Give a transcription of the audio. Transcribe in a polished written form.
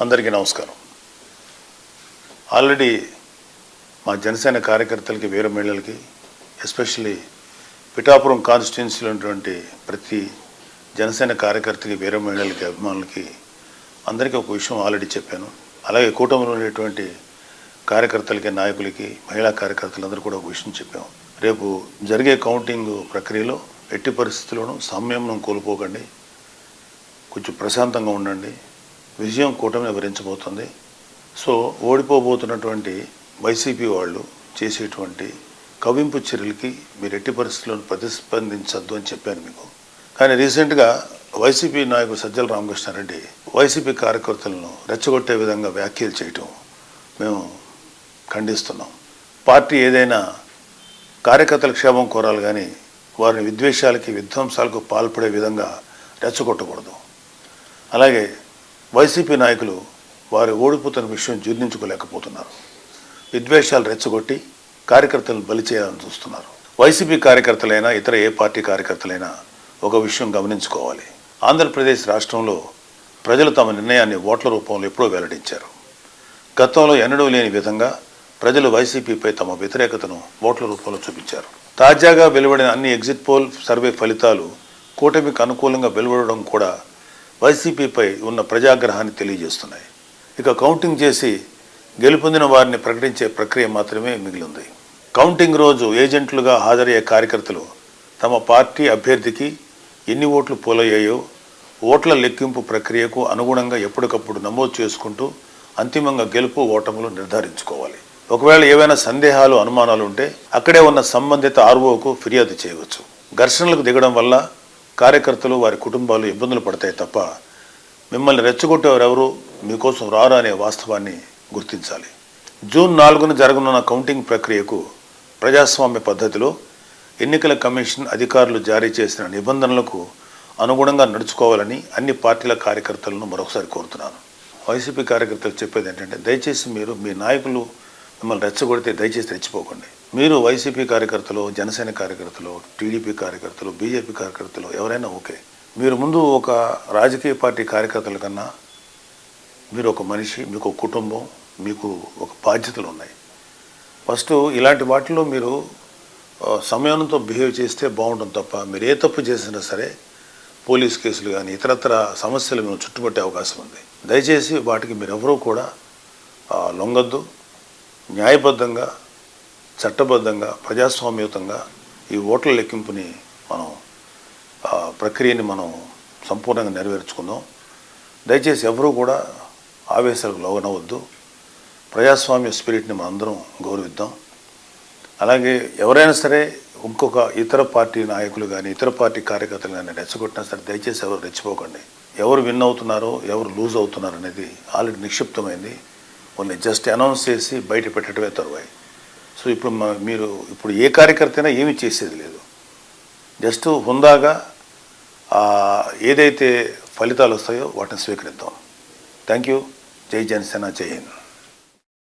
అందరికీ నమస్కారం. ఆల్రెడీ మా జనసేన కార్యకర్తలకి వీర మహిళలకి ఎస్పెషల్లీ పిఠాపురం కాన్స్టిట్యున్సీలో ఉన్నటువంటి ప్రతి జనసేన కార్యకర్తకి వీర మహిళలకి అభిమానులకి అందరికీ ఒక విషయం ఆల్రెడీ చెప్పాను. అలాగే కూటమిలో ఉండేటువంటి కార్యకర్తలకి నాయకులకి మహిళా కార్యకర్తలందరూ కూడా ఒక విషయం చెప్పాము. రేపు జరిగే కౌంటింగ్ ప్రక్రియలో ఎట్టి పరిస్థితుల్లోనూ సంయమనం కోల్పోకండి, కొంచెం ప్రశాంతంగా ఉండండి. విజయం కూటమిని వివరించబోతుంది. సో ఓడిపోబోతున్నటువంటి వైసీపీ వాళ్ళు చేసేటువంటి కవింపు చర్యలకి మీరు ఎట్టి పరిస్థితుల్లో ప్రతిస్పందించద్దు అని చెప్పాను మీకు. కానీ రీసెంట్గా వైసీపీ నాయకుడు సజ్జల రామకృష్ణారెడ్డి వైసీపీ కార్యకర్తలను రెచ్చగొట్టే విధంగా వ్యాఖ్యలు చేయటం మేము ఖండిస్తున్నాం. పార్టీ ఏదైనా కార్యకర్తల క్షేమం కోరాలి కానీ వారిని విద్వేషాలకి విధ్వంసాలకు పాల్పడే విధంగా రెచ్చగొట్టకూడదు. అలాగే వైసీపీ నాయకులు వారు ఓడిపోతున్న విషయం జీర్ణించుకోలేకపోతున్నారు. విద్వేషాలు రెచ్చగొట్టి కార్యకర్తలను బలి చేయాలని చూస్తున్నారు. వైసీపీ కార్యకర్తలైనా ఇతర ఏ పార్టీ కార్యకర్తలైనా ఒక విషయం గమనించుకోవాలి. ఆంధ్రప్రదేశ్ రాష్ట్రంలో ప్రజలు తమ నిర్ణయాన్ని ఓట్ల రూపంలో ఎప్పుడో వెల్లడించారు. గతంలో ఎన్నడూ లేని విధంగా ప్రజలు వైసీపీపై తమ వ్యతిరేకతను ఓట్ల రూపంలో చూపించారు. తాజాగా వెలువడిన అన్ని ఎగ్జిట్ పోల్ సర్వే ఫలితాలు కూటమికి అనుకూలంగా వెలువడడం కూడా వైసీపీపై ఉన్న ప్రజాగ్రహాన్ని తెలియజేస్తున్నాయి. ఇక కౌంటింగ్ చేసి గెలుపొందిన వారిని ప్రకటించే ప్రక్రియ మాత్రమే మిగిలింది. కౌంటింగ్ రోజు ఏజెంట్లుగా హాజరయ్యే కార్యకర్తలు తమ పార్టీ అభ్యర్థికి ఎన్ని ఓట్లు పోలయ్యాయో ఓట్ల లెక్కింపు ప్రక్రియకు అనుగుణంగా ఎప్పటికప్పుడు నమోదు చేసుకుంటూ అంతిమంగా గెలుపు ఓటములు నిర్ధారించుకోవాలి. ఒకవేళ ఏవైనా సందేహాలు అనుమానాలు ఉంటే అక్కడే ఉన్న సంబంధిత ఆర్ఓకు ఫిర్యాదు చేయవచ్చు. ఘర్షణలకు దిగడం వల్ల కార్యకర్తలు వారి కుటుంబాలు ఇబ్బందులు పడతాయి తప్ప మిమ్మల్ని రెచ్చగొట్టేవారు ఎవరు మీకోసం రారు అనే వాస్తవాన్ని గుర్తించాలి. జూన్ 4న జరగనున్న కౌంటింగ్ ప్రక్రియకు ప్రజాస్వామ్య పద్ధతిలో ఎన్నికల కమిషన్ అధికారులు జారీ చేసిన నిబంధనలకు అనుగుణంగా నడుచుకోవాలని అన్ని పార్టీల కార్యకర్తలను మరొకసారి కోరుతున్నాను. వైసీపీ కార్యకర్తలు చెప్పేది ఏంటంటే, దయచేసి మీరు మీ నాయకులు మిమ్మల్ని రెచ్చగొడితే దయచేసి రెచ్చిపోకండి. మీరు వైసీపీ కార్యకర్తలు, జనసేన కార్యకర్తలు, టీడీపీ కార్యకర్తలు, బీజేపీ కార్యకర్తలు ఎవరైనా ఓకే. మీరు ముందు ఒక రాజకీయ పార్టీ కార్యకర్తల కన్నా మీరు ఒక మనిషి, మీకు ఒక కుటుంబం, మీకు ఒక బాధ్యతలు ఉన్నాయి. ఫస్ట్ ఇలాంటి వాటిలో మీరు సమయంతో బిహేవ్ చేస్తే బాగుంటుంది తప్ప మీరు ఏ తప్పు చేసినా సరే పోలీస్ కేసులు కానీ ఇతరత్ర సమస్యలు మేము చుట్టుపట్టే అవకాశం ఉంది. దయచేసి వాటికి మీరెవరూ కూడా లొంగద్దు. న్యాయబద్ధంగా, చట్టబద్ధంగా, ప్రజాస్వామ్యయుతంగా ఈ ఓట్ల లెక్కింపుని ప్రక్రియని మనం సంపూర్ణంగా నెరవేర్చుకుందాం. దయచేసి ఎవరూ కూడా ఆవేశాలకు లోనవద్దు. ప్రజాస్వామ్య స్పిరిట్ని మనందరం గౌరవిద్దాం. అలాగే ఎవరైనా సరే ఇంకొక ఇతర పార్టీ నాయకులు కానీ ఇతర పార్టీ కార్యకర్తలు కానీ రెచ్చగొట్టినా సరే దయచేసి ఎవరు రెచ్చిపోకండి. ఎవరు విన్ అవుతున్నారో ఎవరు లూజ్ అవుతున్నారు అనేది ఆల్రెడీ నిక్షిప్తమైంది. వాళ్ళని జస్ట్ అనౌన్స్ చేసి బయట పెట్టడమే తరువాయి. సో ఇప్పుడు ఏ కార్యకర్త అయినా ఏమీ చేసేది లేదు. జస్ట్ హుందాగా ఏదైతే ఫలితాలు వస్తాయో వాటిని స్వీకరిద్దాం. Thank you. జై జనసేన, జై హింద్.